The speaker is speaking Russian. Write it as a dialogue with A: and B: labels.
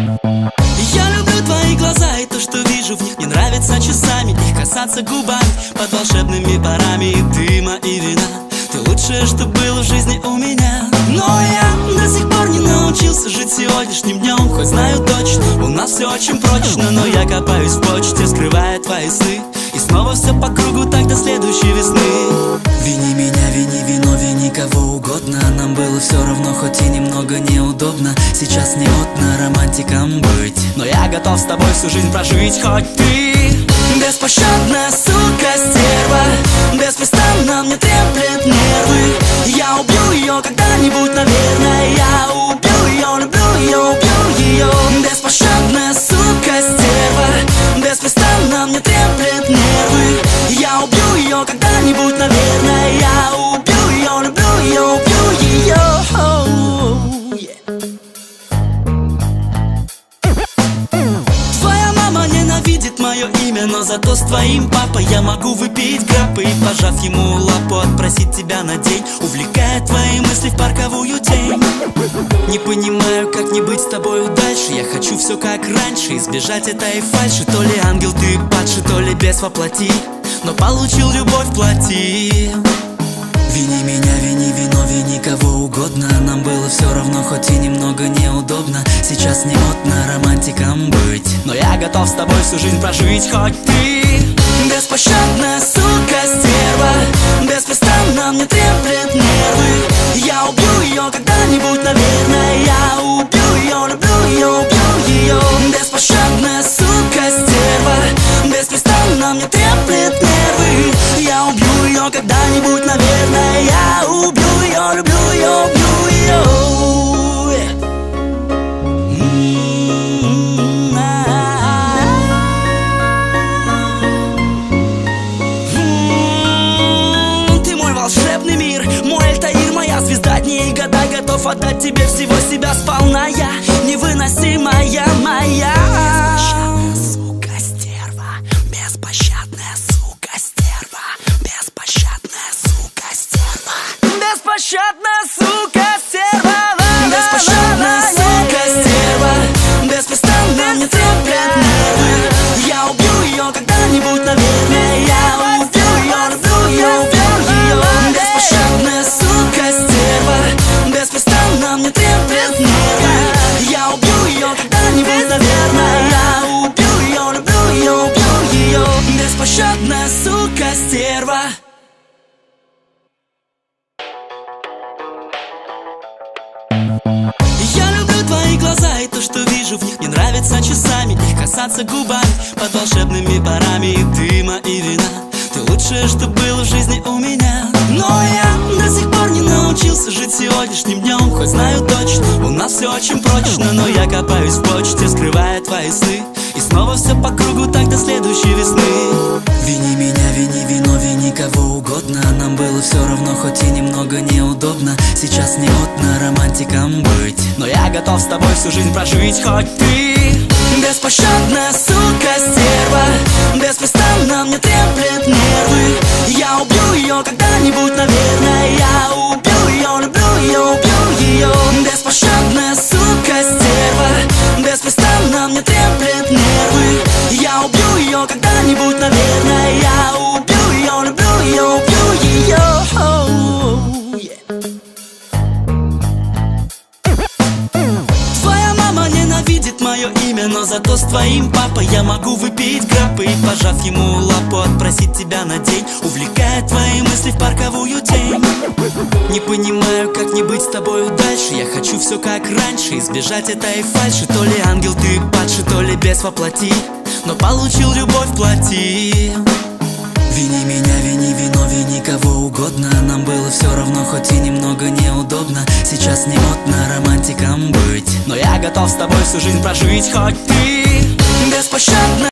A: Я люблю твои глаза и то, что вижу в них. Мне нравится часами их касаться губами под волшебными парами дыма и вина. Ты лучшее, что было в жизни у меня. Но я до сих пор не научился жить сегодняшним днем. Хоть знаю точно, у нас все очень прочно. Но я копаюсь в почте, скрывая твои сны. И снова все по кругу, так до следующей весны. Вини меня, вини вино, вини кого угодно. Нам было все равно, хоть и немного неудобно. Сейчас не модно романтиком быть, но я готов с тобой всю жизнь прожить. Хоть ты беспощадная сука, стерва, беспрестанно мне треплет нервы. Я убью ее когда-нибудь, наверное. Я убью ее, люблю ее, убью ее. Беспощадная сука, стерва, беспрестанно мне треплет нервы. Я убью ее когда-нибудь, наверное. Я убью ее, люблю ее, убью ее. Твоя мама ненавидит мое имя, но зато с твоим папой я могу выпить граппы и, пожав ему лапу, отпросить тебя на день, увлекая твои мысли в парковую тень. Не понимаю, как не быть с тобою дальше. Я хочу все как раньше, избежать этой фальши. То ли ангел ты падший, то ли бес воплоти, но получил любовь плоти. Вини меня, вини вино, вини кого угодно. Нам было все равно, хоть и немного неудобно. Сейчас не модно романтиком быть, но я готов с тобой всю жизнь прожить. Хоть ты беспощадная сука, стерва, беспрестанно мне треплет нервы. Я убью ее когда-нибудь, наверное. Я убью ее, люблю ее, убью ее. Беспощадная сука, стерва, беспрестанно мне треплет нервы. Я убью ее когда-нибудь, наверное. Я убью ее, люблю ее, убью ее. Ты мой волшебный мир, мой Альтаир, моя звезда дней и года. Готов отдать тебе всего себя сполна. Я невыносимая моя. Беспощадная сука, стерва, беспощадная сука, стерва, беспощадная сука, стерва, беспощадная сука, стерва, беспощадная сука, стерва, беспрестанно мне треплет нервы. Я убью ее когда-нибудь, наверное. Я убью ее, люблю ее, убью ее. Беспощадная сука, стерва, беспрестанно мне треплет нервы. Я убью ее когда-нибудь, наверное. Я убью ее, люблю ее, убью ее. Беспощадная сука, стерва. Я люблю твои глаза и то, что вижу в них. Мне нравится часами их касаться губами под волшебными парами дыма и вина. Ты лучшее, что было в жизни у меня. Но я до сих пор не научился жить сегодняшним днем. Хоть знаю точно, у нас все очень прочно. Но я копаюсь в почте, скрывая твои сны. И снова все по кругу, так до следующей весны. Вини меня, вини вино, вини кого угодно. Нам было все равно, хоть и немного неудобно. Сейчас не модно романтиком быть, но я готов с тобой всю жизнь прожить. Хоть ты беспощадная сука, стерва, беспрестанно мне треплет нервы. Я убью ее когда-нибудь, наверное. Я убью ее, люблю ее, убью ее. Беспощадная сука, стерва, беспрестанно мне треплет нервы. Я убью ее когда-нибудь, наверное. Я убью ее, люблю ее, убью ее. Твоя мама ненавидит мое имя, но зато с твоим папой я могу выпить граппы и, пожав ему лапу, отпросить тебя на день, увлекая твои мысли в парковую тень. Не понимаю, как не быть с тобою дальше. Я хочу все как раньше, избежать этой фальши. То ли ангел ты падший, то ли бес воплоти, но получил любовь плоти. Вини меня, вини вино, вини кого угодно. Нам было все равно, хоть и немного неудобно. Сейчас не модно романтиком быть, но я готов с тобой всю жизнь прожить. Хоть ты беспощадна.